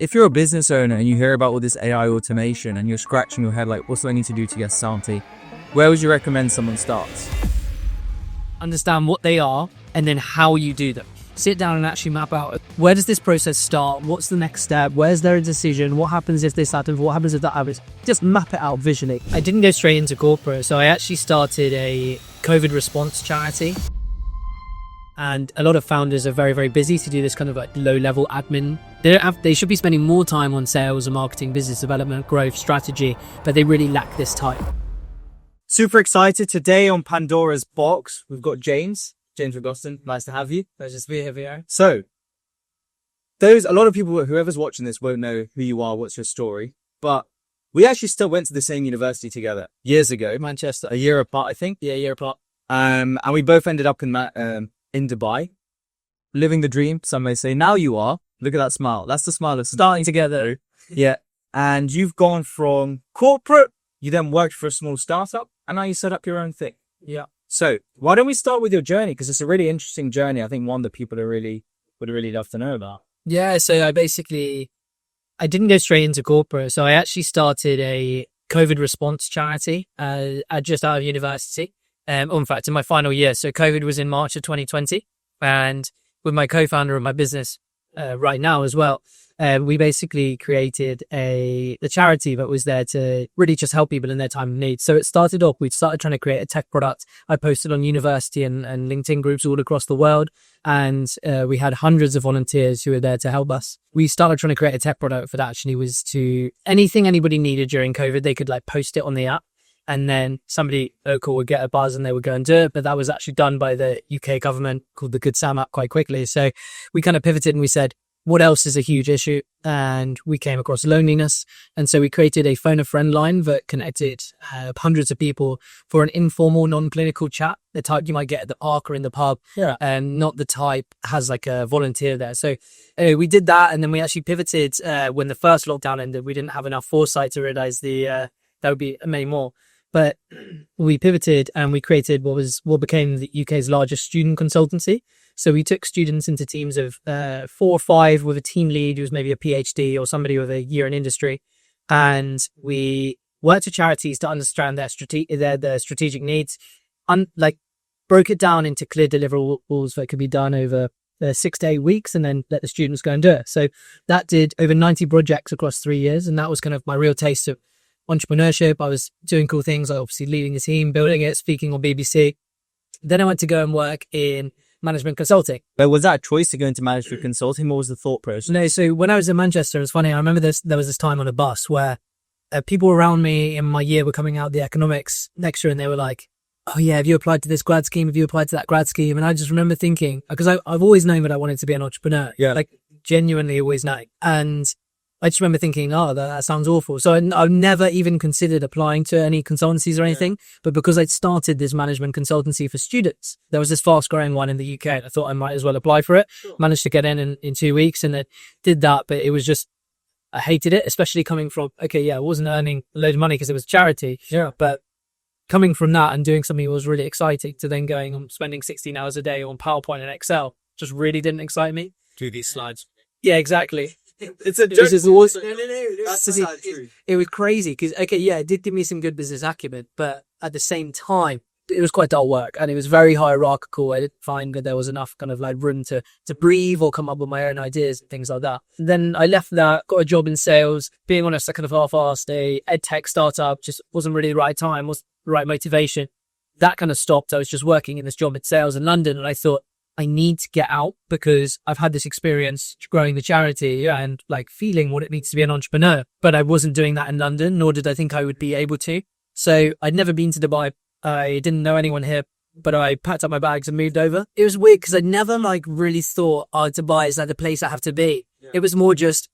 If you're a business owner and you hear about all this AI automation and you're scratching your head like, what do I need to do to get started? Where would you recommend someone starts? Understand what they are and then how you do them. Sit down and actually map out, where does this process start? What's the next step? Where's there a decision? What happens if this happens? What happens if that happens? Just map it out visually. I didn't go straight into corporate, so I actually started a COVID response charity. And a lot of founders are very, very busy to do this kind of like low-level admin. They should be spending more time on sales and marketing, business development, growth, strategy, but they really lack this type. Super excited. Today on Pandora's Box, we've got James Rigoston. Nice to have you. Pleasure to be here, VR. So, a lot of people, whoever's watching this won't know who you are, what's your story, but we actually still went to the same university together years ago. Manchester. A year apart, I think. Yeah, a year apart. And we both ended up in Dubai, living the dream, some may say. Now you are. Look at that smile. That's the smile of starting together. Yeah. And you've gone from corporate, you then worked for a small startup, and now you set up your own thing. Yeah. So why don't we start with your journey? Because it's a really interesting journey. I think one that people would really love to know about. Yeah. So I didn't go straight into corporate. So I actually started a COVID response charity just out of university. In fact, in my final year. So COVID was in March of 2020. And with my co-founder of my business right now as well, we basically created the charity that was there to really just help people in their time of need. So it started off, we started trying to create a tech product. I posted on university and LinkedIn groups all across the world. And we had hundreds of volunteers who were there to help us. We started trying to create a tech product that actually was to anything anybody needed during COVID, they could like post it on the app. And then somebody local would get a buzz and they would go and do it. But that was actually done by the UK government called the Good Sam app quite quickly. So we kind of pivoted and we said, what else is a huge issue? And we came across loneliness. And so we created a phone a friend line that connected hundreds of people for an informal, non-clinical chat, the type you might get at the park or in the pub, and not the type has like a volunteer there. So we did that. And then we actually pivoted when the first lockdown ended. We didn't have enough foresight to realize there would be many more. But we pivoted and we created what became the UK's largest student consultancy. So we took students into teams of 4 or 5 with a team lead who was maybe a PhD or somebody with a year in industry. And we worked with charities to understand their strategic needs, broke it down into clear deliverables that could be done over 6 to 8 weeks and then let the students go and do it. So that did over 90 projects across 3 years. And that was kind of my real taste of entrepreneurship. I was doing cool things, like obviously leading a team, building it, speaking on BBC. Then I went to go and work in management consulting. But was that a choice to go into management consulting? What was the thought process? No, so when I was in Manchester, it was funny. I remember there was this time on a bus where people around me in my year were coming out the economics lecture and they were like, oh yeah, have you applied to this grad scheme? Have you applied to that grad scheme? And I just remember thinking, because I've always known that I wanted to be an entrepreneur. Yeah. Like genuinely always known. And I just remember thinking, oh, that sounds awful. So I've never even considered applying to any consultancies or anything. But because I'd started this management consultancy for students, there was this fast growing one in the UK. And I thought I might as well apply for it. Sure. Managed to get in 2 weeks and then did that. But it was just, I hated it, especially coming from, I wasn't earning a load of money because it was charity. Yeah. But coming from that and doing something that was really exciting to then I'm spending 16 hours a day on PowerPoint and Excel just really didn't excite me. Do these slides. Yeah, exactly. It's a joke. It was crazy because, it did give me some good business acumen, but at the same time, it was quite dull work and it was very hierarchical. I didn't find that there was enough kind of like room to breathe or come up with my own ideas and things like that. Then I left that, got a job in sales. Being honest, I kind of half-assed a ed tech startup, just wasn't really the right time, wasn't the right motivation. That kind of stopped. I was just working in this job in sales in London and I thought, I need to get out because I've had this experience growing the charity and like feeling what it means to be an entrepreneur. But I wasn't doing that in London, nor did I think I would be able to. So I'd never been to Dubai. I didn't know anyone here, but I packed up my bags and moved over. It was weird because I never really thought, Dubai is like the place I have to be. Yeah. It was more just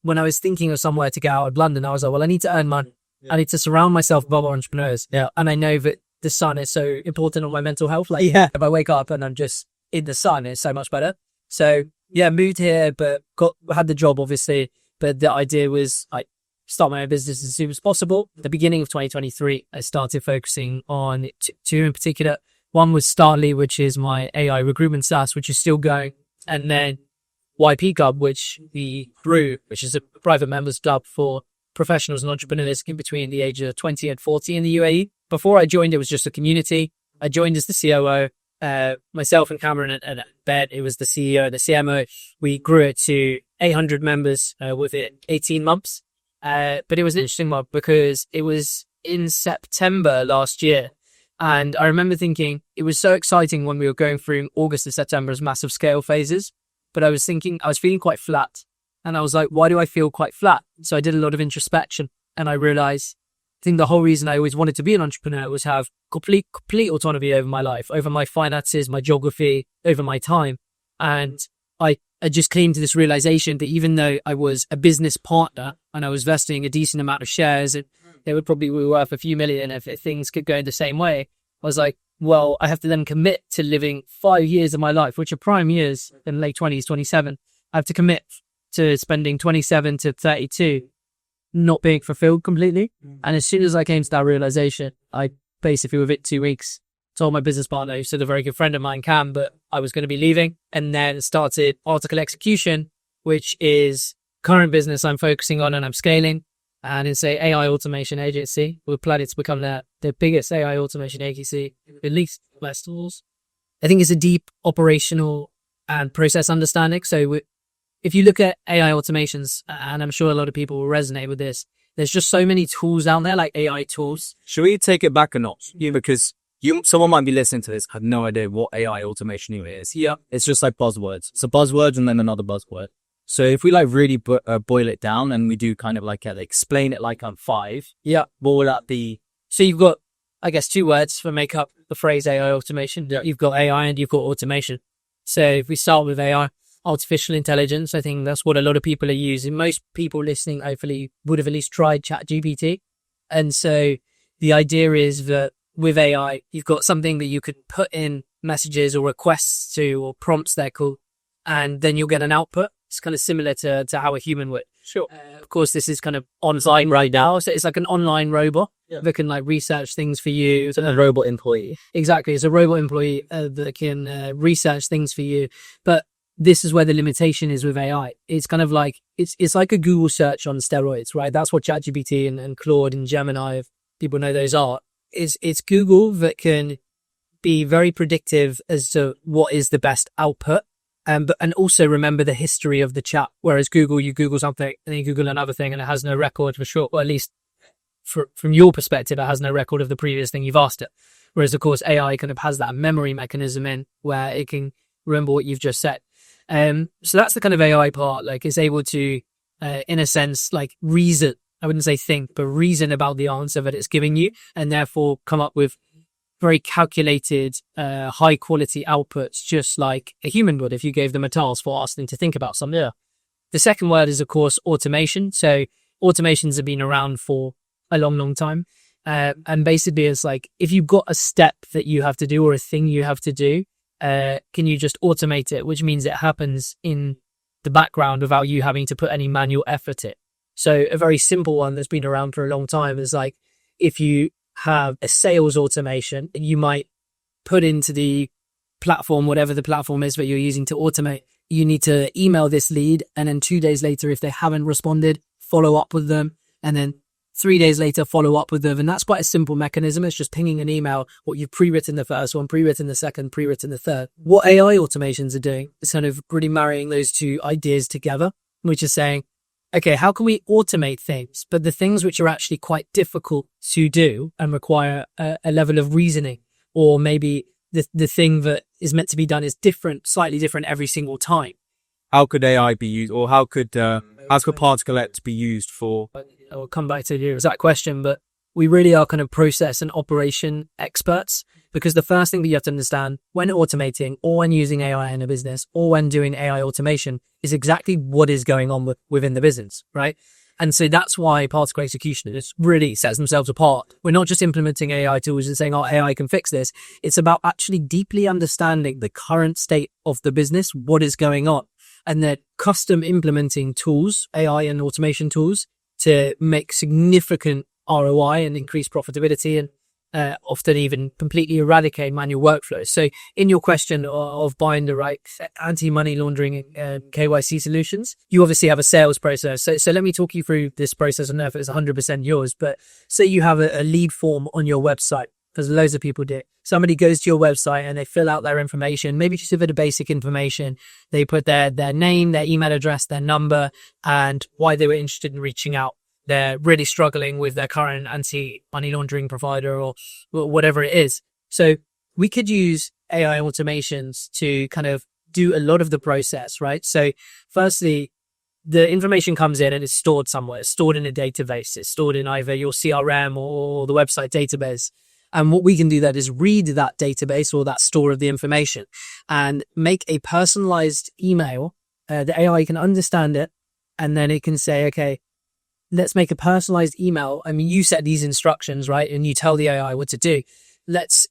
when I was thinking of somewhere to get out of London, I was like, well, I need to earn money. Yeah. I need to surround myself with other entrepreneurs. Yeah. And I know that the sun is so important on my mental health. If I wake up and I'm just in the sun, it's so much better. So moved here, but had the job obviously. But the idea was I start my own business as soon as possible. At the beginning of 2023, I started focusing on two in particular. One was Startly, which is my AI recruitment SaaS, which is still going. And then YP Club, which we grew, which is a private members club for professionals and entrepreneurs in between the age of 20 and 40 in the UAE. Before I joined, it was just a community. I joined as the COO. Myself and Cameron and Ben, it was the CEO, the CMO. We grew it to 800 members within 18 months. But it was an interesting one because it was in September last year. And I remember thinking it was so exciting when we were going through August and September as massive scale phases. But I was feeling quite flat. And I was like, why do I feel quite flat? So I did a lot of introspection and I realized I think the whole reason I always wanted to be an entrepreneur was have complete autonomy over my life, over my finances, my geography, over my time. And I just came to this realization that even though I was a business partner and I was vesting a decent amount of shares and they would probably be worth a few million if things could go the same way, I was like, well, I have to then commit to living 5 years of my life, which are prime years in late 20s, 27. I have to commit to spending 27 to 32 not being fulfilled completely. And as soon as I came to that realization, I basically within 2 weeks told my business partner, who's still a very good friend of mine, Cam, but I was going to be leaving, and then started Article Execution, which is current business I'm focusing on and I'm scaling. And it's a AI automation agency. We're planning to become the biggest AI automation agency, at least West Halls. I think it's a deep operational and process understanding. So if you look at AI automations, and I'm sure a lot of people will resonate with this, there's just so many tools out there, like AI tools. Should we take it back a notch? Yeah. Because someone might be listening to this, have no idea what AI automation is. Yeah. It's just like buzzwords. So buzzwords and then another buzzword. So if we like really boil it down and we do kind of like explain it like on 5. Yeah. What would that be? So you've got, I guess, 2 words for make up the phrase AI automation. Yeah. You've got AI and you've got automation. So if we start with AI, artificial intelligence, I think that's what a lot of people are using. Most people listening hopefully would have at least tried ChatGPT. And so the idea is that with AI, you've got something that you could put in messages or requests to, or prompts they're called, and then you'll get an output. It's kind of similar to how a human would. Sure. Of course, this is kind of online right now. So it's like an online robot that can like research things for you. It's a robot employee. Exactly. It's a robot employee that can research things for you. But this is where the limitation is with AI. It's kind of like, it's like a Google search on steroids, right? That's what ChatGPT and Claude and Gemini, if people know those are. It's Google that can be very predictive as to what is the best output. And also remember the history of the chat. Whereas Google, you Google something and then you Google another thing and it has no record for sure. Or at least from your perspective, it has no record of the previous thing you've asked it. Whereas of course, AI kind of has that memory mechanism in where it can remember what you've just said. So that's the kind of AI part, like it's able to, in a sense, like reason, I wouldn't say think, but reason about the answer that it's giving you and therefore come up with very calculated, high quality outputs, just like a human would if you gave them a task for asking to think about something. Yeah. The second word is, of course, automation. So automations have been around for a long, long time. And basically it's like, if you've got a step that you have to do or a thing you have to do, can you just automate it, which means it happens in the background without you having to put any manual effort in. So a very simple one that's been around for a long time is like, if you have a sales automation, you might put into the platform, whatever the platform is that you're using to automate, you need to email this lead. And then 2 days later, if they haven't responded, follow up with them. And then 3 days later, follow up with them. And that's quite a simple mechanism. It's just pinging an email, what you've pre-written the first one, pre-written the second, pre-written the third. What AI automations are doing is kind of really marrying those two ideas together, which is saying, okay, how can we automate things? But the things which are actually quite difficult to do and require a level of reasoning, or maybe the thing that is meant to be done is different, slightly different every single time. How could AI be used, or how could Particle X be used for? I'll come back to your exact question, but we really are kind of process and operation experts, because the first thing that you have to understand when automating or when using AI in a business or when doing AI automation is exactly what is going on within the business, right? And so that's why Particle Executionists really sets themselves apart. We're not just implementing AI tools and saying, oh, AI can fix this. It's about actually deeply understanding the current state of the business, what is going on, and then custom implementing tools, AI and automation tools, to make significant ROI and increase profitability. And often even completely eradicate manual workflows. So in your question of buying the right anti-money laundering and KYC solutions, you obviously have a sales process. So let me talk you through this process. I don't know if it's 100% yours, but say you have a lead form on your website, because loads of people do. Somebody goes to your website and they fill out their information, maybe just a bit of basic information. They put their name, their email address, their number, and why they were interested in reaching out. They're really struggling with their current anti-money laundering provider or whatever it is. So we could use AI automations to kind of do a lot of the process, right? So firstly, the information comes in and it's stored somewhere. It's stored in a database. It's stored in either your CRM or the website database. And what we can do that is read that database or that store of the information and make a personalized email. The AI can understand it, and then it can say, okay, let's make a personalized email. I mean, you set these instructions, right? And you tell the AI what to do.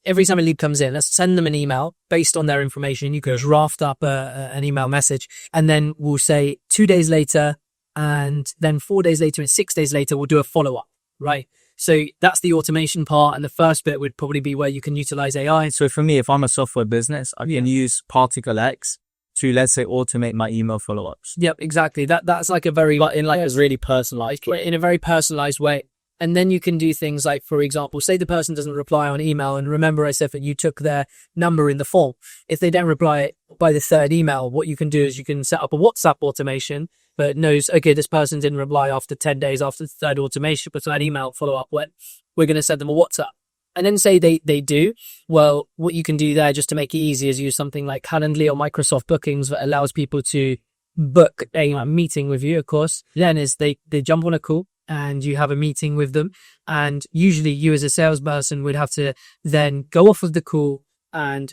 Every time a lead comes in, let's send them an email based on their information. You can draft up an email message, and then we'll say 2 days later, and then 4 days later, and 6 days later, we'll do a follow-up, right? So that's the automation part. And the first bit would probably be where you can utilize AI. So for me, if I'm a software business, I can use Particle X to, let's say, automate my email follow-ups. Yep, exactly. That's like a very, It's really personalized. in a very personalized way. And then you can do things like, for example, say the person doesn't reply on email. And remember I said that you took their number in the form. If they don't reply by the third email, what you can do is you can set up a WhatsApp automation that knows, okay, this person didn't reply after 10 days after the third automation, but that email follow-up went, we're going to send them a WhatsApp. And then say they do. Well, what you can do there just to make it easy is use something like Calendly or Microsoft Bookings that allows people to book a meeting with you, of course. Then is they jump on a call and you have a meeting with them. And usually you as a salesperson would have to then go off of the call and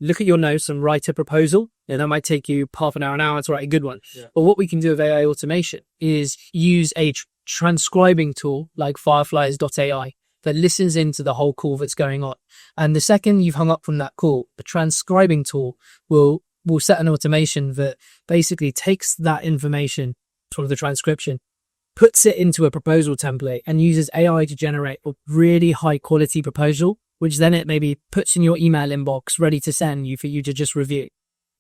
look at your notes and write a proposal. And that might take you half an hour to write a good one. Yeah. But what we can do with AI automation is use a transcribing tool like fireflies.ai that listens into the whole call that's going on. And the second you've hung up from that call, the transcribing tool will set an automation that basically takes that information from the transcription, puts it into a proposal template, and uses AI to generate a really high quality proposal, which then it maybe puts in your email inbox ready to send you for you to just review.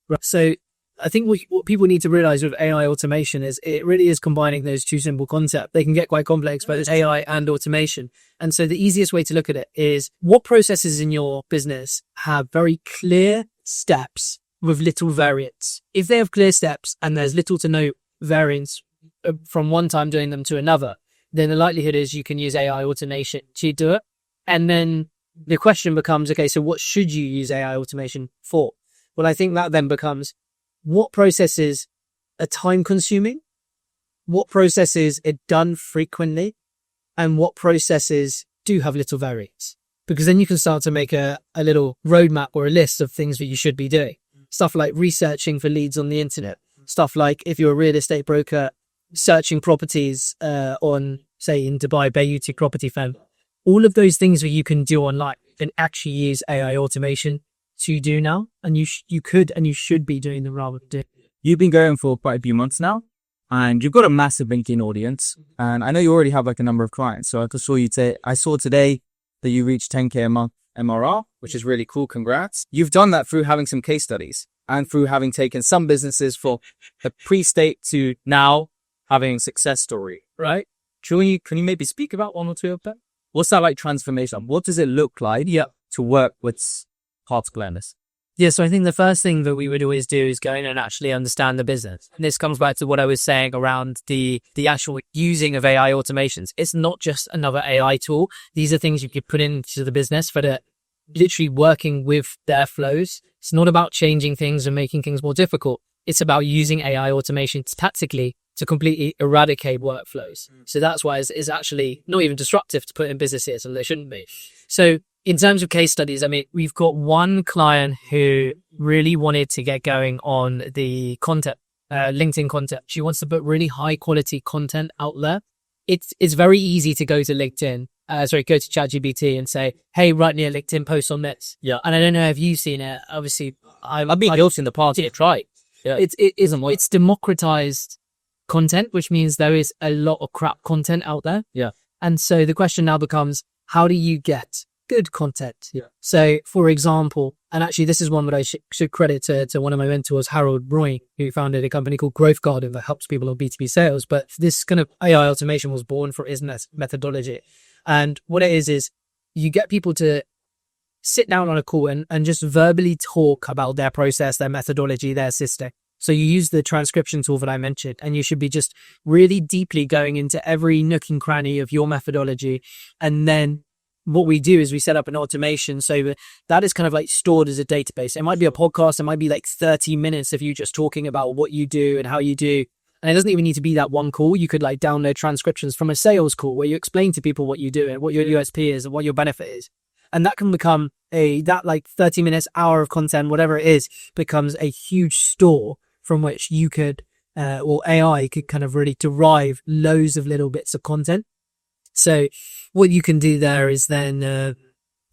Right. So I think what people need to realize with AI automation is it really is combining those two simple concepts. They can get quite complex, but it's AI and automation. And so the easiest way to look at it is what processes in your business have very clear steps with little variance. If they have clear steps and there's little to no variance from one time doing them to another, then the likelihood is you can use AI automation to do it. And then the question becomes, okay, so what should you use AI automation for? Well, I think that then becomes what processes are time consuming, what processes are done frequently, and what processes do have little variance. Because then you can start to make a little roadmap or a list of things that you should be doing. Stuff like researching for leads on the internet. Stuff like if you're a real estate broker, searching properties on, say, in Dubai, Bayuti property firm. All of those things that you can do online and actually use AI automation to do now. And you could and you should be doing them rather than doing. You've been going for quite a few months now, and you've got a massive LinkedIn audience. And I know you already have like a number of clients. So I saw today that you reached 10K a month MRR, which is really cool. Congrats. You've done that through having some case studies and through having taken some businesses from the pre-state to now having a success story, right? Can you maybe speak about one or two of them? What's that like transformation? What does it look like to work with Particle X? Yeah, so I think the first thing that we would always do is go in and actually understand the business. And this comes back to what I was saying around the actual using of AI automations. It's not just another AI tool. These are things you could put into the business that are literally working with their flows. It's not about changing things and making things more difficult. It's about using AI automation tactically to completely eradicate workflows. So that's why it's actually not even disruptive to put in businesses, and they shouldn't be. So in terms of case studies, I mean, we've got one client who really wanted to get going on the content, LinkedIn content. She wants to put really high quality content out there. It's very easy to go to LinkedIn, go to ChatGPT and say, hey, write me a LinkedIn post on this. Yeah. And I don't know if you've seen it. Obviously, I've been guilty in the past. Yeah, try it. Yeah. It's democratized content, which means there is a lot of crap content out there. Yeah. And so the question now becomes, how do you get good content? Yeah. So, for example, and actually this is one that I should credit to one of my mentors, Harold Roy, who founded a company called Growth Garden that helps people on B2B sales. But this kind of AI automation was born for his methodology. And what it is you get people to sit down on a call and just verbally talk about their process, their methodology, their system. So you use the transcription tool that I mentioned, and you should be just really deeply going into every nook and cranny of your methodology. And then what we do is we set up an automation so that is kind of like stored as a database. It might be a podcast. It might be like 30 minutes of you just talking about what you do and how you do. And it doesn't even need to be that one call. You could like download transcriptions from a sales call where you explain to people what you do and what your USP is and what your benefit is. And that can become that like 30 minutes, hour of content, whatever it is, becomes a huge store from which you could, or AI could kind of really derive loads of little bits of content. So what you can do there is then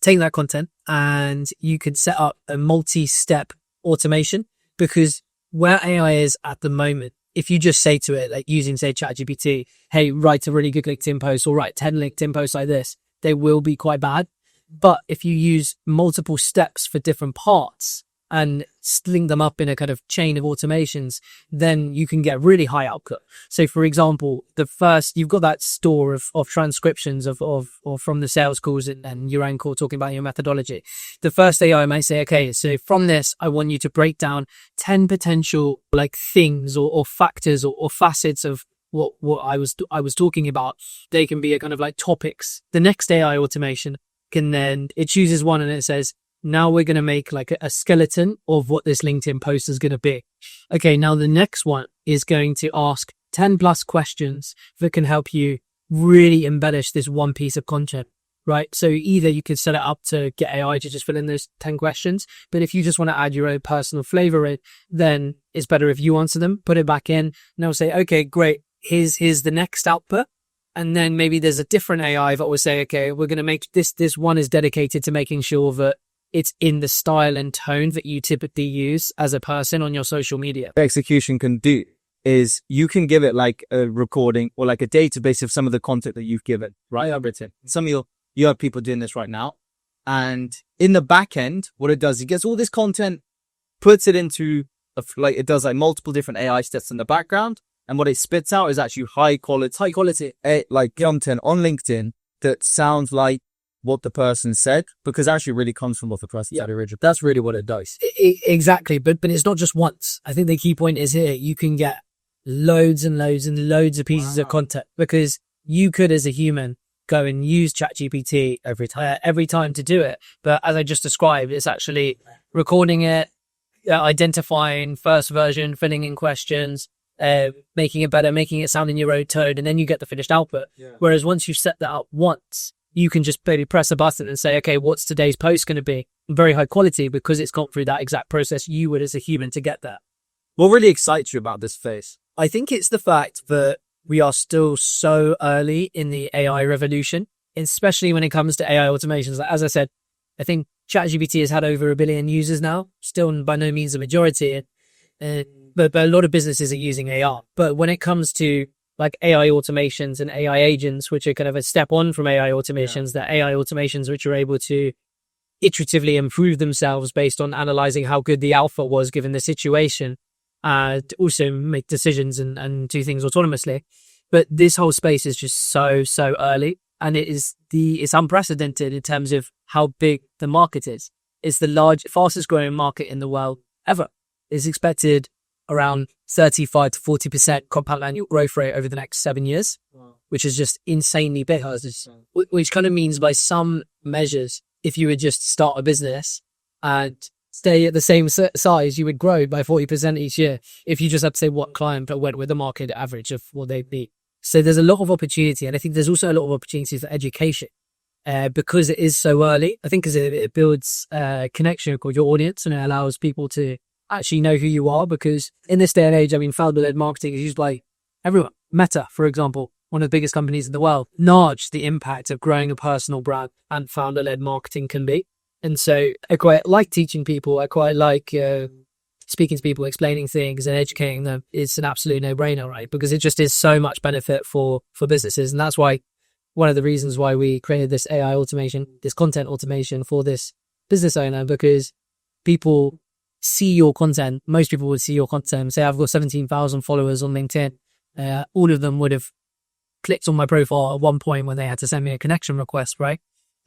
take that content and you can set up a multi-step automation, because where AI is at the moment, if you just say to it, like using, say, ChatGPT, hey, write a really good LinkedIn post or write 10 LinkedIn posts like this, they will be quite bad. But if you use multiple steps for different parts and link them up in a kind of chain of automations, then you can get really high output. So for example, you've got that store of transcriptions of from the sales calls and your anchor talking about your methodology. The first AI might say, okay, so from this, I want you to break down 10 potential like things or factors or facets of what I was talking about. They can be a kind of like topics. The next AI automation it chooses one and it says, now we're going to make like a skeleton of what this LinkedIn post is going to be. Okay, now the next one is going to ask 10 plus questions that can help you really embellish this one piece of content, right? So either you could set it up to get AI to just fill in those 10 questions, but if you just want to add your own personal flavor in, then it's better if you answer them, put it back in, and they'll say, okay, great, here's the next output. And then maybe there's a different AI that will say, okay, we're going to make this one is dedicated to making sure that it's in the style and tone that you typically use as a person on your social media. Execution can do is you can give it like a recording or like a database of some of the content that you've given, right? I've written. You have people doing this right now. And in the back end, what it does, it gets all this content, puts it into it does like multiple different AI steps in the background. And what it spits out is actually high quality, like content on LinkedIn that sounds like what the person said, because it actually really comes from what the person said originally. That's really what it does. Exactly. But it's not just once. I think the key point is here, you can get loads and loads and loads of pieces of content, because you could, as a human, go and use ChatGPT every time to do it. But as I just described, it's actually recording it, identifying first version, filling in questions, making it better, making it sound in your own tone, and then you get the finished output. Yeah. Whereas once you've set that up once, you can just maybe press a button and say, okay, what's today's post going to be? Very high quality, because it's gone through that exact process you would as a human to get that. What really excites you about this phase? I think it's the fact that we are still so early in the AI revolution, especially when it comes to AI automations. As I said, I think ChatGPT has had over 1 billion users now, still by no means a majority. But a lot of businesses are using AI. But when it comes to like AI automations and AI agents, which are kind of a step on from AI automations, that AI automations which are able to iteratively improve themselves based on analyzing how good the alpha was given the situation, to also make decisions and do things autonomously. But this whole space is just so early, and it's unprecedented in terms of how big the market is. It's the fastest growing market in the world ever. It's expected around 35 to 40% compound annual growth rate over the next 7 years, which is just insanely big. Which kind of means, by some measures, if you would just start a business and stay at the same size, you would grow by 40% each year if you just had to say what client went with the market average of what they'd be. So there's a lot of opportunity, and I think there's also a lot of opportunity for education because it is so early. I think because it builds connection with your audience, and it allows people to actually know who you are, because in this day and age, I mean, founder-led marketing is used by everyone. Meta, for example, one of the biggest companies in the world, nudged the impact of growing a personal brand and founder-led marketing can be. And so I quite like teaching people. I quite like speaking to people, explaining things and educating them. It's an absolute no-brainer, right? Because it just is so much benefit for businesses. And that's why one of the reasons why we created this AI automation, this content automation for this business owner, because people see your content. Most people would see your content. Say I've got 17,000 followers on LinkedIn. All of them would have clicked on my profile at one point when they had to send me a connection request, right?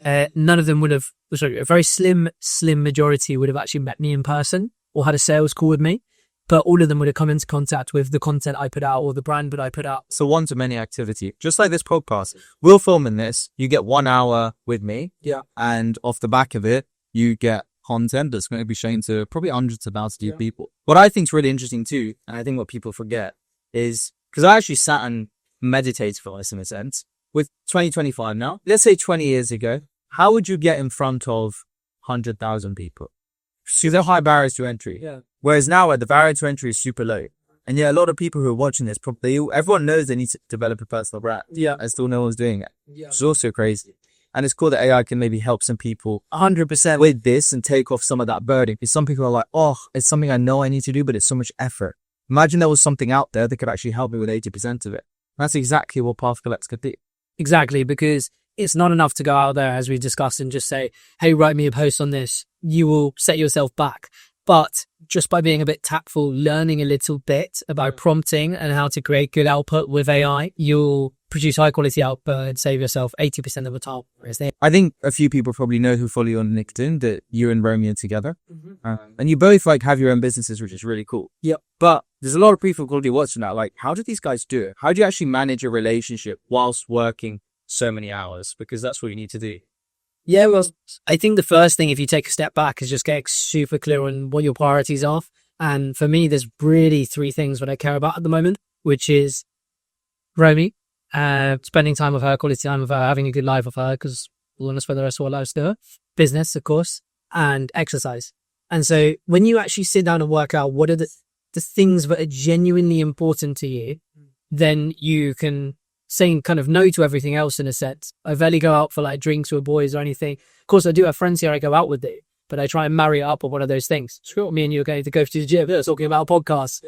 None of them would have, sorry, a very slim majority would have actually met me in person or had a sales call with me. But all of them would have come into contact with the content I put out or the brand that I put out. So one-to-many activity, just like this podcast. We're filming this. You get 1 hour with me. Yeah. And off the back of it, you get content that's going to be shown to probably hundreds of thousands of people. What I think is really interesting too, and I think what people forget is, because I actually sat and meditated for this in a sense, with 2025 now, let's say 20 years ago, how would you get in front of 100,000 people? See, there are high barriers to entry. Yeah. Whereas now, the barrier to entry is super low. And yeah, a lot of people who are watching this, everyone knows they need to develop a personal brand. Yeah. And still no one's doing it. Yeah. It's also crazy. And it's cool that AI can maybe help some people 100% with this and take off some of that burden. Because some people are like, oh, it's something I know I need to do, but it's so much effort. Imagine there was something out there that could actually help me with 80% of it. That's exactly what Path Collects could do. Exactly, because it's not enough to go out there, as we discussed, and just say, hey, write me a post on this. You will set yourself back. But just by being a bit tactful, learning a little bit about prompting and how to create good output with AI, you'll produce high quality output and save yourself 80% of the time. I think a few people probably know who follow you on LinkedIn, that you and Romy are together. And you both like have your own businesses, which is really cool. Yep. But there's a lot of people probably watching that. Like, how do these guys do it? How do you actually manage a relationship whilst working so many hours? Because that's what you need to do. Yeah, well, I think the first thing, if you take a step back, is just get super clear on what your priorities are. And for me, there's really 3 things that I care about at the moment, which is Romy, spending time with her, quality time with her, having a good life with her, because we'll want to spend the rest of our lives to her. Business, of course, and exercise. And so when you actually sit down and work out what are the things that are genuinely important to you, then you can saying kind of no to everything else in a sense. I rarely go out for like drinks with boys or anything. Of course, I do have friends here I go out with, but I try and marry it up with one of those things. Sure. Me and you are going to go to the gym, talking about podcasts,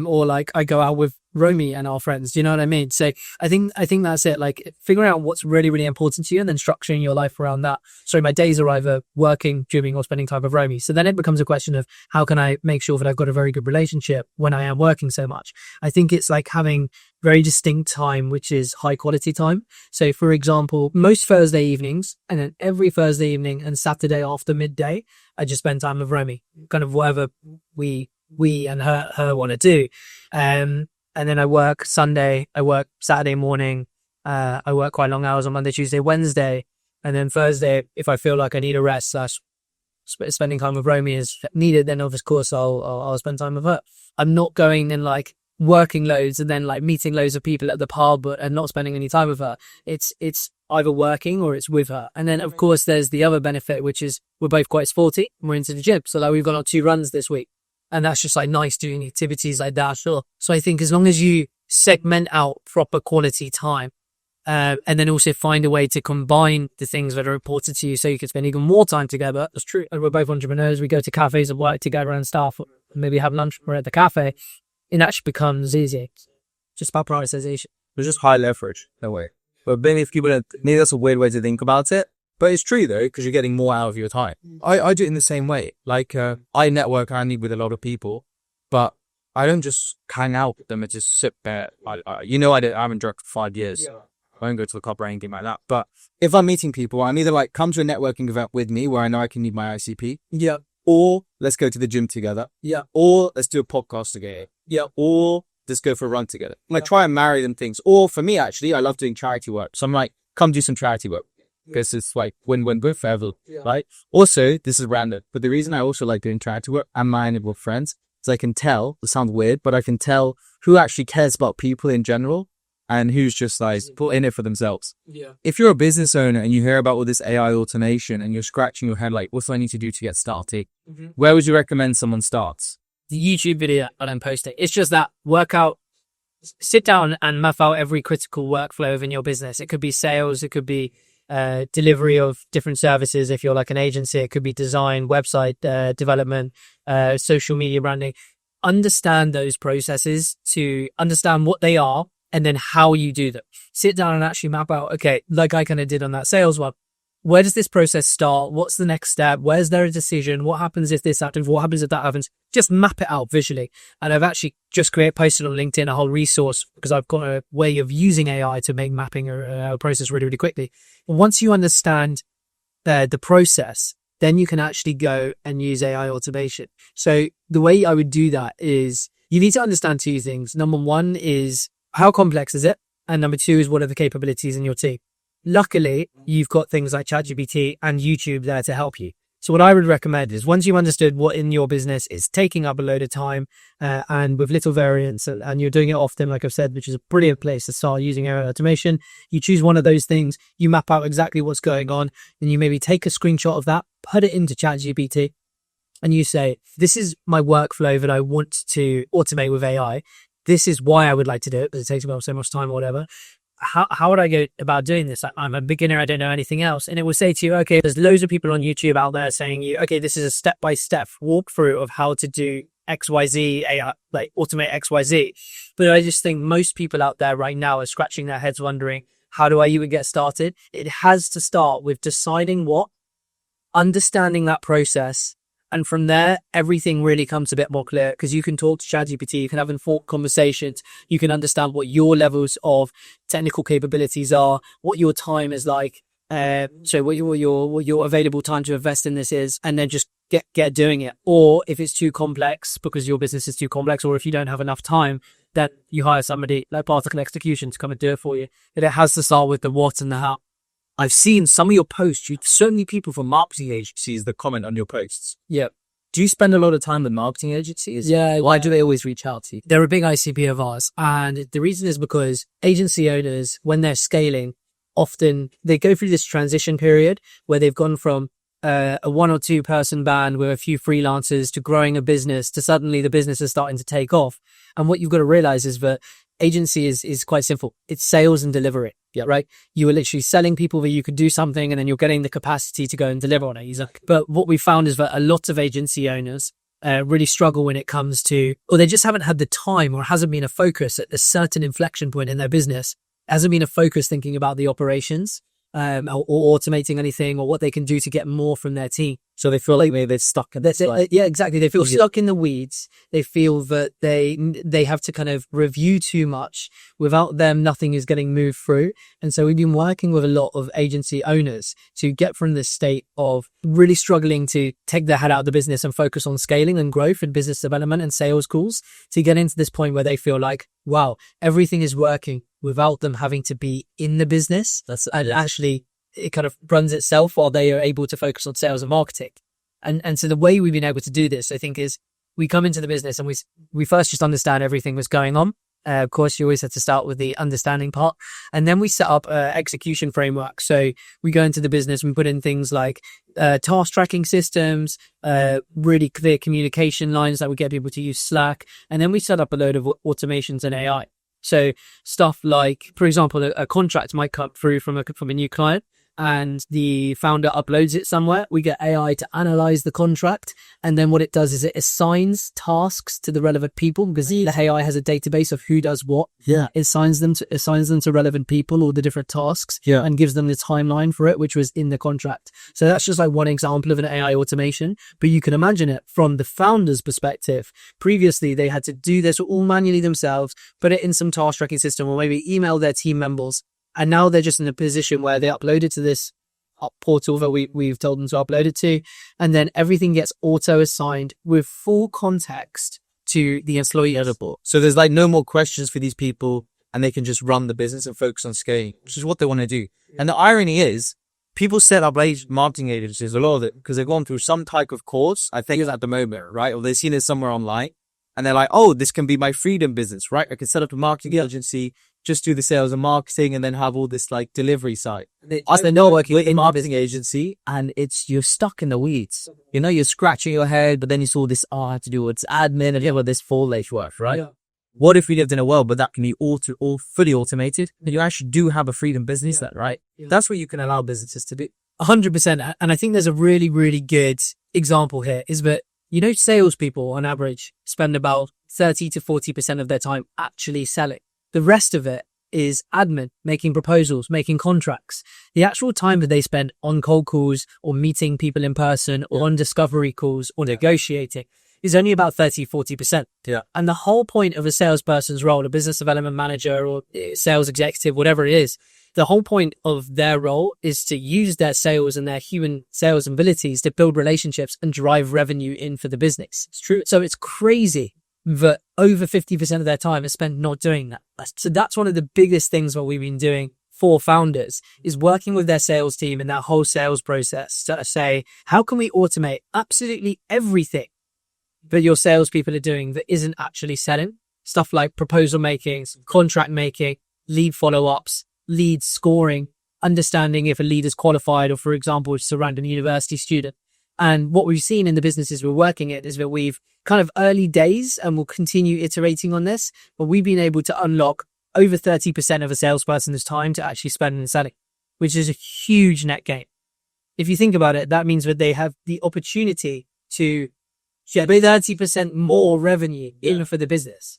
or like I go out with Romy and our friends. Do you know what I mean? So I think that's it. Like figuring out what's really, really important to you and then structuring your life around that. So my days are either working, gymming, or spending time with Romy. So then it becomes a question of how can I make sure that I've got a very good relationship when I am working so much? I think it's like having very distinct time, which is high quality time. So for example, most Thursday evenings, and then every Thursday evening and Saturday after midday, I just spend time with Romy, kind of whatever we and her want to do. And then I work Sunday, I work Saturday morning, I work quite long hours on Monday, Tuesday, Wednesday. And then Thursday, if I feel like I need a rest, spending time with Romy is needed, then of course I'll spend time with her. I'm not going and like working loads and then like meeting loads of people at the pub and not spending any time with her. It's either working or it's with her. And then of course there's the other benefit, which is we're both quite sporty and we're into the gym. So like we've gone on 2 runs this week. And that's just like nice doing activities like that. Sure. So I think as long as you segment out proper quality time, and then also find a way to combine the things that are important to you so you can spend even more time together. That's true. And we're both entrepreneurs. We go to cafes and work together and stuff. Maybe have lunch or at the cafe. It actually becomes easy. Just about prioritization. It's just high leverage that way. But maybe if people maybe that's a weird way to think about it. But it's true though, because you're getting more out of your time. I do it in the same way. Like, I network and I meet with a lot of people, but I don't just hang out with them and just sit there. I haven't drunk for 5 years. Yeah. I don't go to the club or anything like that. But if I'm meeting people, I'm either like, come to a networking event with me where I know I can need my ICP. Yeah. Or let's go to the gym together. Yeah. Or let's do a podcast together. Yeah. Or let's go for a run together. I'm like, try and marry them things. Or for me, actually, I love doing charity work. So I'm like, come do some charity work. Because it's like win-win both forever, right? Also, this is random, but the reason I also like doing charity work and marrying with friends is I can tell, it sounds weird, but I can tell who actually cares about people in general and who's just like put in it for themselves. Yeah. If you're a business owner and you hear about all this AI automation and you're scratching your head like, what do I need to do to get started? Where would you recommend someone starts? The YouTube video I don't post it. It's just that workout. Sit down and map out every critical workflow within your business. It could be sales, it could be delivery of different services. If you're like an agency, it could be design, website development, social media branding. Understand those processes to understand what they are and then how you do them. Sit down and actually map out, okay, like I kind of did on that sales one. Where does this process start? What's the next step? Where's there a decision? What happens if this happens? What happens if that happens? Just map it out visually. And I've actually just posted on LinkedIn a whole resource because I've got a way of using AI to make mapping a process really, really quickly. Once you understand the process, then you can actually go and use AI automation. So the way I would do that is you need to understand two things. Number one is how complex is it? And number two is what are the capabilities in your team? Luckily, you've got things like ChatGPT and YouTube there to help you. So what I would recommend is once you've understood what in your business is taking up a load of time and with little variance and you're doing it often, like I've said, which is a brilliant place to start using AI automation, you choose one of those things, you map out exactly what's going on, and you maybe take a screenshot of that, put it into ChatGPT, and you say, this is my workflow that I want to automate with AI. This is why I would like to do it, but it takes about so much time or whatever. How would I go about doing this? I'm a beginner. I don't know anything else. And it will say to you, okay, there's loads of people on YouTube out there saying you, okay, this is a step-by-step walkthrough of how to do XYZ, AI, like automate XYZ. But I just think most people out there right now are scratching their heads wondering, how do I even get started? It has to start with deciding what, understanding that process. And from there, everything really comes a bit more clear because you can talk to ChatGPT, you can have informed conversations, you can understand what your levels of technical capabilities are, what your time is like, so what your available time to invest in this is, and then just get doing it. Or if it's too complex because your business is too complex, or if you don't have enough time, then you hire somebody like particle execution to come and do it for you. But it has to start with the what and the how. I've seen some of your posts. So many people from marketing agencies that comment on your posts. Yeah. Do you spend a lot of time with marketing agencies? Yeah. Why do they always reach out to you? They're a big ICP of ours. And the reason is because agency owners, when they're scaling, often they go through this transition period where they've gone from a 1 or 2 person band with a few freelancers to growing a business to suddenly the business is starting to take off. And what you've got to realize is that agency is quite simple. It's sales and delivery. Yeah, right. You are literally selling people that you could do something and then you're getting the capacity to go and deliver on it. But what we found is that a lot of agency owners really struggle when it comes to, or they just haven't had the time or hasn't been a focus at a certain inflection point in their business. It hasn't been a focus thinking about the operations or automating anything or what they can do to get more from their team. So they feel like maybe they're stuck in this. Yeah, exactly. They feel stuck in the weeds. They feel that they have to kind of review too much. Without them, nothing is getting moved through. And so we've been working with a lot of agency owners to get from this state of really struggling to take their head out of the business and focus on scaling and growth and business development and sales calls to get into this point where they feel like, wow, everything is working without them having to be in the business. And actually, it kind of runs itself while they are able to focus on sales and marketing. And so the way we've been able to do this, I think, is we come into the business and we first just understand everything that's going on. Of course, you always have to start with the understanding part. And then we set up an execution framework. So we go into the business, we put in things like task tracking systems, really clear communication lines that would get people to use Slack. And then we set up a load of automations and AI. So stuff like, for example, a contract might come through from a new client and the founder uploads it somewhere. We get AI to analyze the contract. And then what it does is it assigns tasks to the relevant people because the AI has a database of who does what. Yeah. It assigns them to relevant people or the different tasks and gives them the timeline for it, which was in the contract. So that's just like one example of an AI automation, but you can imagine it from the founder's perspective. Previously, they had to do this all manually themselves, put it in some task tracking system or maybe email their team members. And now they're just in a position where they upload it to this portal that we've told them to upload it to. And then everything gets auto-assigned with full context to the employee report. So there's like no more questions for these people and they can just run the business and focus on scaling, which is what they want to do. And the irony is people set up marketing agencies, a lot of it, because they've gone through some type of course, I think at the moment, right? Or they've seen it somewhere online and they're like, oh, this can be my freedom business, right? I can set up a marketing agency, just do the sales and marketing and then have all this like delivery side. They're not working in marketing agency and you're stuck in the weeds. You know, you're scratching your head, but then you saw this, I have to do what's admin and all this full-fledged work, right? Yeah. What if we lived in a world, but that can be all fully automated and you actually do have a freedom business then, right? Yeah. That's what you can allow businesses to do. 100%. And I think there's a really, really good example here is that, you know, salespeople on average spend about 30 to 40% of their time actually selling. The rest of it is admin, making proposals, making contracts. The actual time that they spend on cold calls or meeting people in person or on discovery calls or negotiating is only about 30-40%. Yeah. And the whole point of a salesperson's role, a business development manager or sales executive, whatever it is, the whole point of their role is to use their sales and their human sales abilities to build relationships and drive revenue in for the business. It's true. So it's crazy that over 50% of their time is spent not doing that. So that's one of the biggest things that we've been doing for founders is working with their sales team and that whole sales process to say, how can we automate absolutely everything that your salespeople are doing that isn't actually selling? Stuff like proposal making, contract making, lead follow-ups, lead scoring, understanding if a lead is qualified or, for example, it's a random university student. And what we've seen in the businesses we're working at is that we've kind of early days and we'll continue iterating on this, but we've been able to unlock over 30% of a salesperson's time to actually spend in selling, which is a huge net gain. If you think about it, that means that they have the opportunity to generate 30% more revenue in for the business.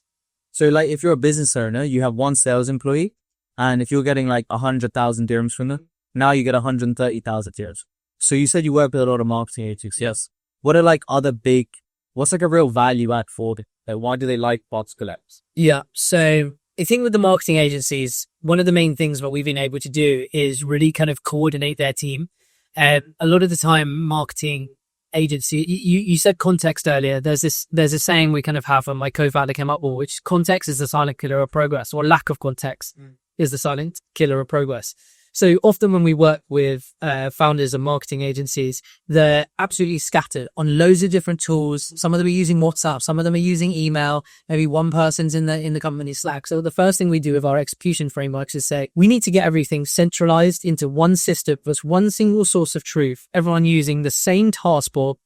So like if you're a business owner, you have one sales employee, and if you're getting like 100,000 dirhams from them, now you get 130,000 dirhams. So you said you work with a lot of marketing agencies. Yes. What are like other big, what's like a real value add for them? Like why do they like Bots Collapse? Yeah. So I think with the marketing agencies, one of the main things that we've been able to do is really kind of coordinate their team. A lot of the time, marketing agency, you said context earlier. There's a saying we kind of have, and my co-founder came up with, which context is the silent killer of progress, or lack of context is the silent killer of progress. So often when we work with founders and marketing agencies, they're absolutely scattered on loads of different tools. Some of them are using WhatsApp, some of them are using email. Maybe one person's in the company Slack. So the first thing we do with our execution frameworks is say, we need to get everything centralized into one system. There's one single source of truth. Everyone using the same task board,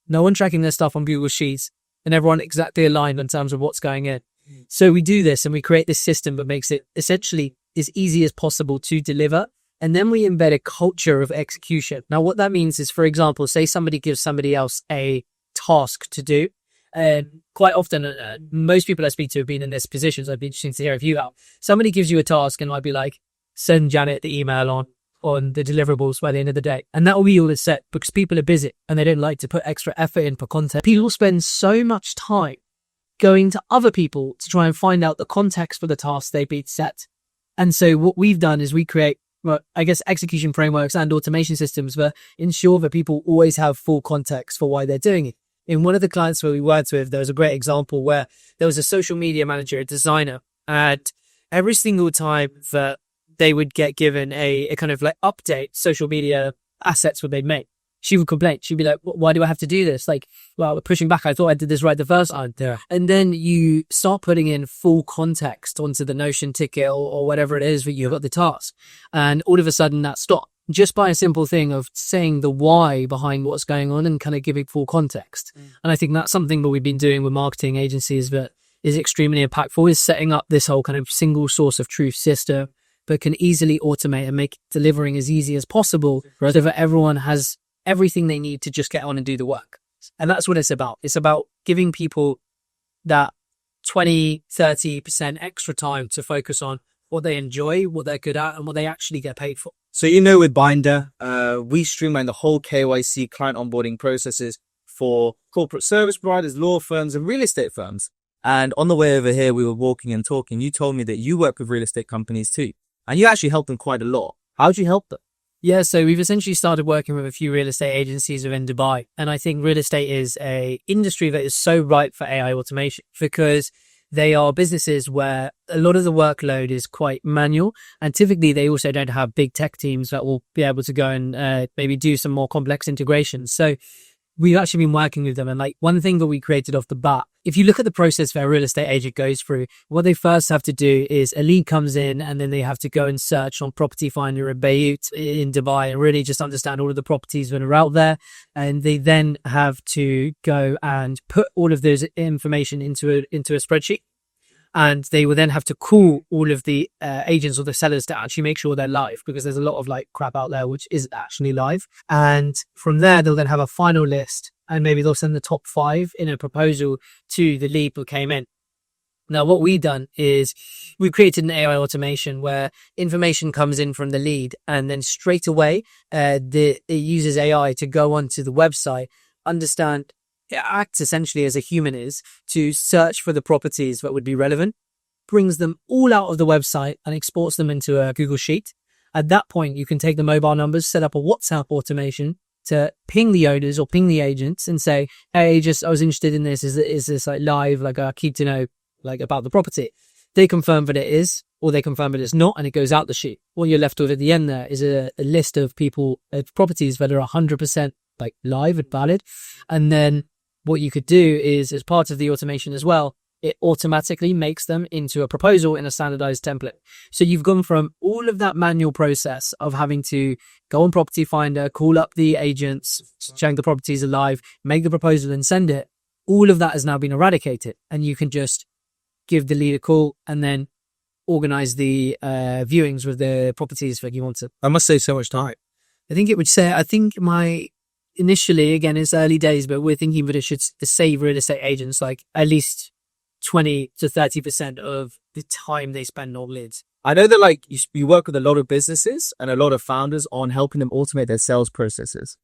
no one tracking their stuff on Google Sheets, and everyone exactly aligned in terms of what's going in. So we do this and we create this system that makes it essentially as easy as possible to deliver. And then we embed a culture of execution. Now, what that means is, for example, say somebody gives somebody else a task to do. And quite often, most people I speak to have been in this position. So it'd be interesting to hear if you have. Somebody gives you a task and I'd be like, send Janet the email on the deliverables by the end of the day. And that will be all it's set because people are busy and they don't like to put extra effort in for content. People spend so much time going to other people to try and find out the context for the task they've been set. And so what we've done is we create, well, I guess, execution frameworks and automation systems that ensure that people always have full context for why they're doing it. In one of the clients where we worked with, there was a great example where there was a social media manager, a designer, and every single time that they would get given a kind of like update social media assets what they'd made, she would complain. She'd be like, why do I have to do this? Like, well, we're pushing back. I thought I did this right the first time. Yeah. And then you start putting in full context onto the Notion ticket or whatever it is that you've got the task. And all of a sudden that stopped just by a simple thing of saying the why behind what's going on and kind of giving full context. And I think that's something that we've been doing with marketing agencies that is extremely impactful, is setting up this whole kind of single source of truth system that can easily automate and make delivering as easy as possible so that everyone has everything they need to just get on and do the work. And that's what it's about. It's about giving people that 20-30% extra time to focus on what they enjoy, what they're good at, and what they actually get paid for. So with Binder, we streamline the whole KYC client onboarding processes for corporate service providers, law firms, and real estate firms. And on the way over here, we were walking and talking. You told me that you work with real estate companies too, and you actually help them quite a lot. How do you help them? Yeah, so we've essentially started working with a few real estate agencies within Dubai. And I think real estate is a industry that is so ripe for AI automation because they are businesses where a lot of the workload is quite manual. And typically they also don't have big tech teams that will be able to go and maybe do some more complex integrations. So we've actually been working with them. And like one thing that we created off the bat, if you look at the process that a real estate agent goes through, what they first have to do is a lead comes in and then they have to go and search on Property Finder and Beirut in Dubai and really just understand all of the properties that are out there. And they then have to go and put all of those information into a spreadsheet. And they will then have to call all of the agents or the sellers to actually make sure they're live because there's a lot of like crap out there which isn't actually live. And from there, they'll then have a final list and maybe they'll send the top 5 in a proposal to the lead who came in. Now, what we've done is we've created an AI automation where information comes in from the lead, and then straight away, it uses AI to go onto the website, understand, it acts essentially as a human is, to search for the properties that would be relevant, brings them all out of the website and exports them into a Google Sheet. At that point, you can take the mobile numbers, set up a WhatsApp automation to ping the owners or ping the agents and say, hey, I was interested in this. Is this like live? Like, I keep to know like about the property. They confirm that it is, or they confirm that it's not, and it goes out the sheet. What you're left with at the end there is a list of properties that are 100% like live and valid. And then what you could do is, as part of the automation as well, it automatically makes them into a proposal in a standardized template. So you've gone from all of that manual process of having to go on Property Finder, call up the agents, check the properties are live, make the proposal and send it. All of that has now been eradicated, and you can just give the lead a call and then organize the viewings with the properties that you want to. I must save so much time. Initially, again, it's early days, but we're thinking that it should save real estate agents like at least 20 to 30% of the time they spend on leads. I know that like you work with a lot of businesses and a lot of founders on helping them automate their sales processes.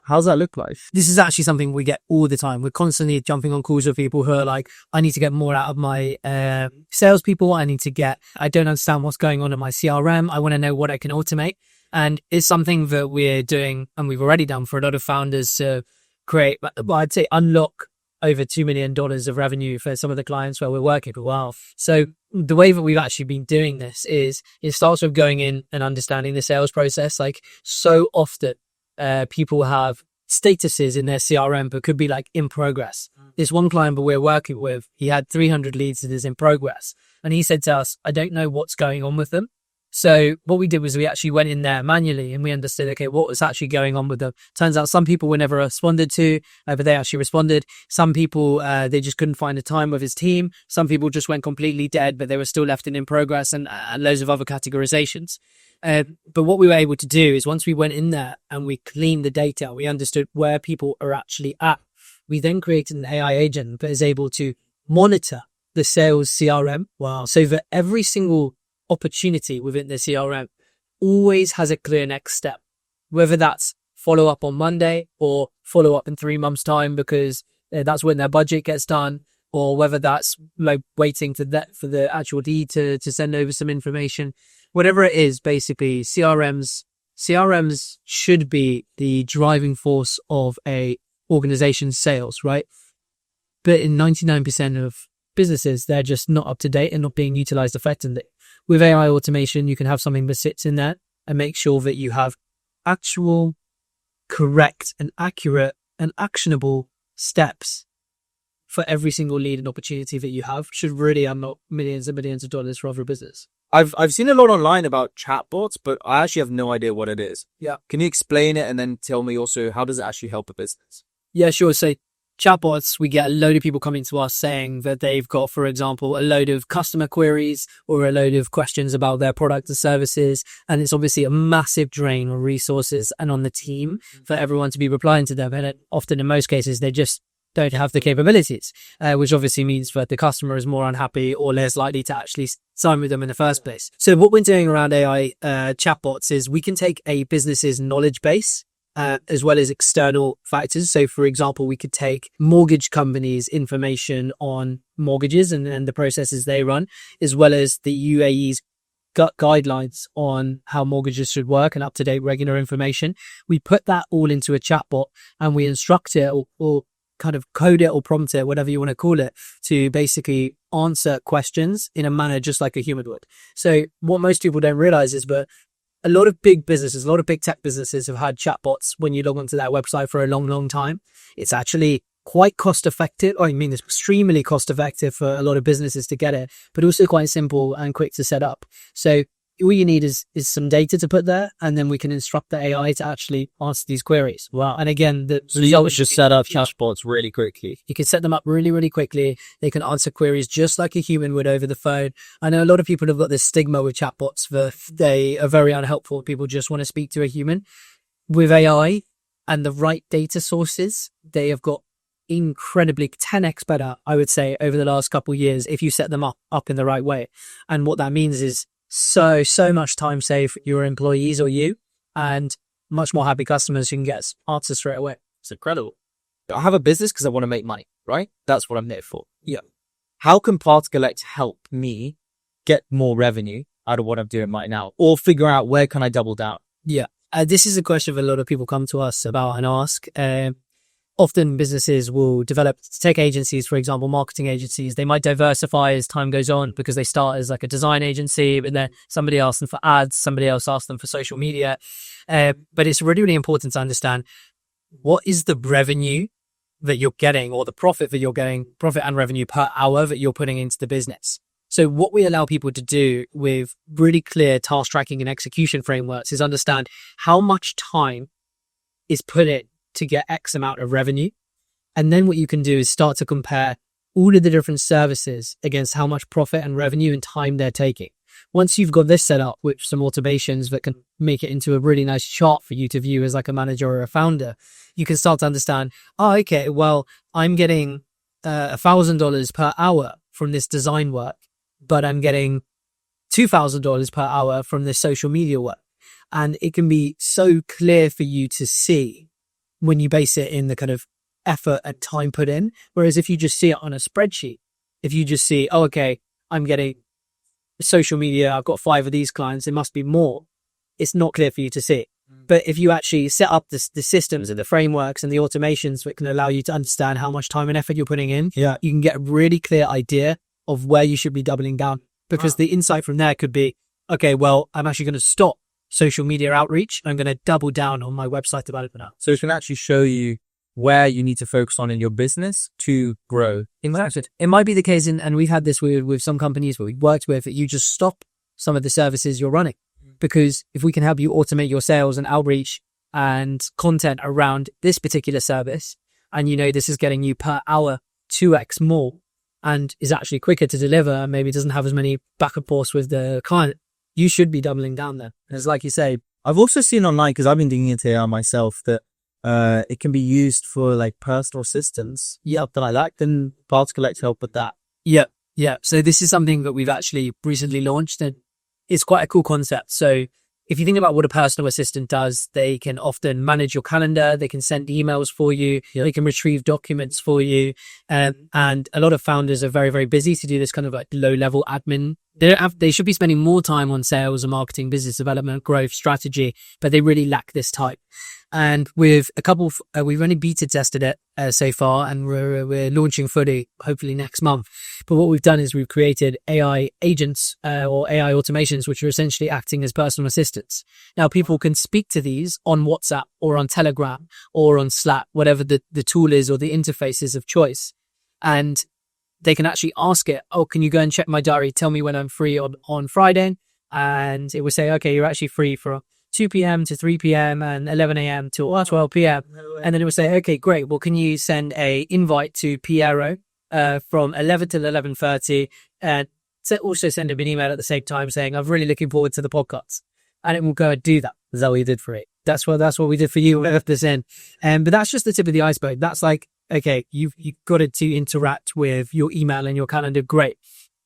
How's that look like? This is actually something we get all the time. We're constantly jumping on calls with people who are like, I need to get more out of my salespeople. I don't understand what's going on in my CRM. I want to know what I can automate. And it's something that we're doing, and we've already done for a lot of founders to create, well, I'd say unlock over $2 million of revenue for some of the clients where we're working for a while. So the way that we've actually been doing this is it starts with going in and understanding the sales process. Like, so often people have statuses in their CRM, but could be like in progress. This one client that we're working with, he had 300 leads that is in progress. And he said to us, I don't know what's going on with them. So what we did was we actually went in there manually and we understood, okay, what was actually going on with them. Turns out some people were never responded to, but they actually responded. Some people, they just couldn't find a time with his team. Some people just went completely dead, but they were still left in progress, and loads of other categorizations. But what we were able to do is once we went in there and we cleaned the data, we understood where people are actually at. We then created an AI agent that is able to monitor the sales CRM. Wow. So that every single opportunity within the CRM always has a clear next step, whether that's follow up on Monday or follow up in 3 months time because that's when their budget gets done, or whether that's like waiting for the actual lead to send over some information. Whatever it is, basically CRMs should be the driving force of a organization's sales, right? But in 99% of businesses, they're just not up to date and not being utilized effectively. With AI automation, you can have something that sits in there and make sure that you have actual, correct and accurate and actionable steps for every single lead and opportunity that you have. Should really unlock millions and millions of dollars for other business. I've seen a lot online about chatbots, but I actually have no idea what it is. Yeah. Can you explain it and then tell me also how does it actually help a business? Yeah, sure. So chatbots, we get a load of people coming to us saying that they've got, for example, a load of customer queries or a load of questions about their product or services. And it's obviously a massive drain on resources and on the team for everyone to be replying to them. And often in most cases, they just don't have the capabilities, which obviously means that the customer is more unhappy or less likely to actually sign with them in the first place. So what we're doing around AI chatbots is we can take a business's knowledge base as well as external factors. So, for example, we could take mortgage companies' information on mortgages and the processes they run, as well as the UAE's guidelines on how mortgages should work and up-to-date regular information. We put that all into a chatbot and we instruct it or kind of code it or prompt it, whatever you want to call it, to basically answer questions in a manner just like a human would. So what most people don't realize is that a lot of big businesses, a lot of big tech businesses have had chatbots when you log onto their website for a long, long time. It's actually quite cost effective. It's extremely cost effective for a lot of businesses to get it, but also quite simple and quick to set up. So all you need is some data to put there, and then we can instruct the AI to actually answer these queries. Wow. And again, so you just set up chatbots really quickly. You can set them up really, really quickly. They can answer queries just like a human would over the phone. I know a lot of people have got this stigma with chatbots that they are very unhelpful. People just want to speak to a human. With AI and the right data sources, they have got incredibly 10x better, I would say, over the last couple of years if you set them up in the right way. And what that means is so much time saved for your employees or you, and much more happy customers who can get answers straight away. It's incredible. I have a business because I want to make money, right? That's what I'm there for. Yeah. How can Parts Collect help me get more revenue out of what I'm doing right now, or figure out where can I double down? Yeah. This is a question a lot of people come to us about and ask. Often businesses will develop tech agencies, for example, marketing agencies. They might diversify as time goes on because they start as like a design agency, but then somebody asks them for ads, somebody else asks them for social media. But it's really, really important to understand what is the revenue that you're getting, or the profit that you're getting, profit and revenue per hour that you're putting into the business. So what we allow people to do with really clear task tracking and execution frameworks is understand how much time is put in to get X amount of revenue. And then what you can do is start to compare all of the different services against how much profit and revenue and time they're taking. Once you've got this set up with some automations that can make it into a really nice chart for you to view as like a manager or a founder, you can start to understand, okay, well, I'm getting $1,000 per hour from this design work, but I'm getting $2,000 per hour from this social media work. And it can be so clear for you to see when you base it in the kind of effort and time put in. Whereas if you just see it on a spreadsheet, if you just see, okay, I'm getting social media, I've got 5 of these clients, there must be more. It's not clear for you to see. But if you actually set up the systems and the frameworks and the automations that can allow you to understand how much time and effort you're putting in, you can get a really clear idea of where you should be doubling down. Because the insight from there could be, okay, well, I'm actually going to stop social media outreach. I'm going to double down on my website development now. So it can actually show you where you need to focus on in your business to grow. It might be the case, and we've had this with some companies that we've worked with, that you just stop some of the services you're running. Because if we can help you automate your sales and outreach and content around this particular service, and you know this is getting you per hour 2x more and is actually quicker to deliver, and maybe doesn't have as many back and forth with the client, you should be doubling down there. It's like you say, I've also seen online, because I've been doing it here myself, that it can be used for like personal assistance. That I like. Then Parts Collect help with that. Yeah. So this is something that we've actually recently launched, and it's quite a cool concept. So if you think about what a personal assistant does, they can often manage your calendar, they can send emails for you, they can retrieve documents for you. And a lot of founders are very, very busy to do this kind of like low-level admin. They should be spending more time on sales and marketing, business development, growth, strategy, but they really lack this type. And with a couple, we've only beta tested it so far, and we're launching fully hopefully next month. But what we've done is we've created AI agents or AI automations, which are essentially acting as personal assistants. Now, people can speak to these on WhatsApp or on Telegram or on Slack, whatever the tool is or the interface is of choice. And they can actually ask it, can you go and check my diary? Tell me when I'm free on Friday. And it will say, okay, you're actually free for 2 p.m. to 3 p.m. and 11 a.m. to 12 p.m. And then it will say, okay, great. Well, can you send a invite to Piero from 11 till 11:30, and also send him an email at the same time saying, I'm really looking forward to the podcast. And it will go and do that. That's what we did for it. That's what we did for you. We left this in. But that's just the tip of the iceberg. That's like, okay, you've got to interact with your email and your calendar. Great.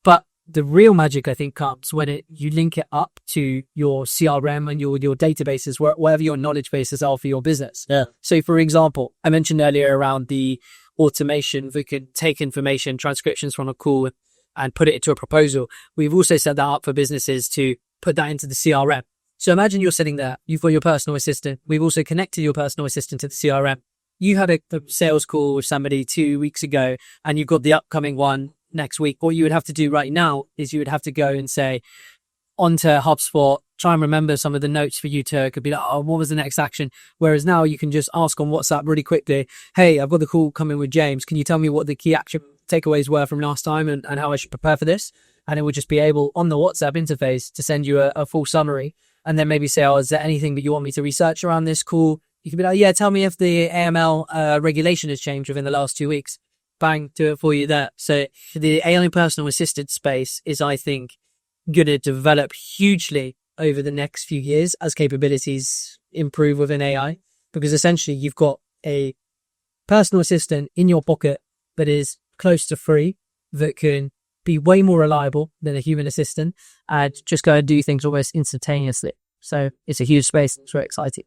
But the real magic, I think, comes when you link it up to your CRM and your databases, wherever your knowledge bases are for your business. Yeah. So, for example, I mentioned earlier around the automation that could take information, transcriptions from a call, and put it into a proposal. We've also set that up for businesses to put that into the CRM. So imagine you're sitting there, you've got your personal assistant. We've also connected your personal assistant to the CRM. You had a sales call with somebody 2 weeks ago, and you've got the upcoming one next week. What you would have to do right now is you would have to go and say, onto HubSpot, try and remember some of the notes for you to, could be like, what was the next action? Whereas now you can just ask on WhatsApp really quickly, hey, I've got the call coming with James. Can you tell me what the key action takeaways were from last time and how I should prepare for this? And it would just be able on the WhatsApp interface to send you a full summary, and then maybe say, is there anything that you want me to research around this call? You can be like, yeah, tell me if the AML regulation has changed within the last 2 weeks. Bang, do it for you there. So the AI personal assistant space is, I think, going to develop hugely over the next few years as capabilities improve within AI, because essentially you've got a personal assistant in your pocket that is close to free, that can be way more reliable than a human assistant and just go and do things almost instantaneously. So it's a huge space. It's very exciting.